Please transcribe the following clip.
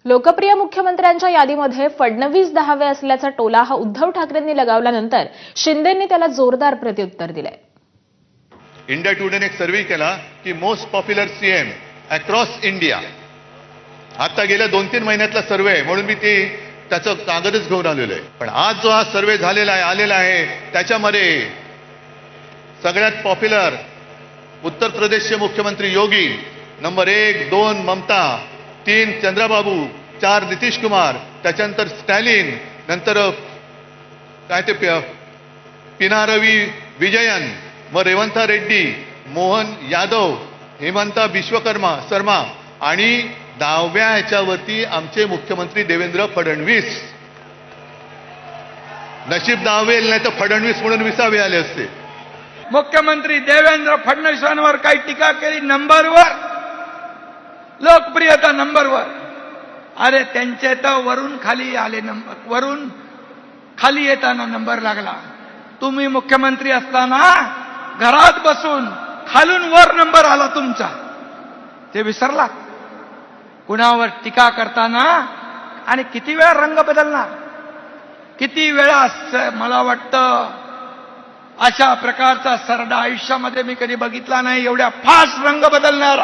लोकप्रिय मुख्यमंत्र्यांच्या यादीमध्ये फडणवीस 10वे असल्याचा टोला हा उद्धव ठाकरेंनी लगावल्यानंतर शिंदेंनी त्याला जोरदार प्रत्युत्तर दिलंय. इंडिया टुडेने एक सर्व्हे केला की most popular CM across India. आता गेल्या 2-3 महिन्यातला सर्व्हे आहे, म्हणून मी त्याचं कागदच घेऊन आलेलो आहे. पण आज जो हा सर्व्हे झालेला आहे आलेला आहे त्याच्यामध्ये सगळ्यात पॉप्युलर उत्तर प्रदेशचे मुख्यमंत्री योगी, नंबर 1, 2 ममता, 3 चंद्रबाबू, 4 नितीश कुमार, त्याच्यानंतर स्टॅलिन, नंतर काय ते पिनारवी विजयन, मग रेवंत रेड्डी, मोहन यादव, हेमंता विश्वकर्मा शर्मा आणि 10व्या ह्याच्यावरती आमचे मुख्यमंत्री देवेंद्र फडणवीस. नशीब 10वे नाही तर फडणवीस म्हणून 20वे आले असते. मुख्यमंत्री देवेंद्र फडणवीसांवर काही टीका केली, नंबरवर लोकप्रियता नंबरवर. अरे त्यांचे तर वरून खाली आले नंबर, वरून खाली येताना नंबर लागला. तुम्ही मुख्यमंत्री असताना घरात बसून खालून वर नंबर आला तुमचा, ते विसरला. कुणावर टीका करताना आणि किती वेळा रंग बदलणार, किती वेळा. मला वाटतं अशा प्रकारचा सरडा आयुष्यामध्ये मी कधी बघितला नाही, एवढ्या फास्ट रंग बदलणार.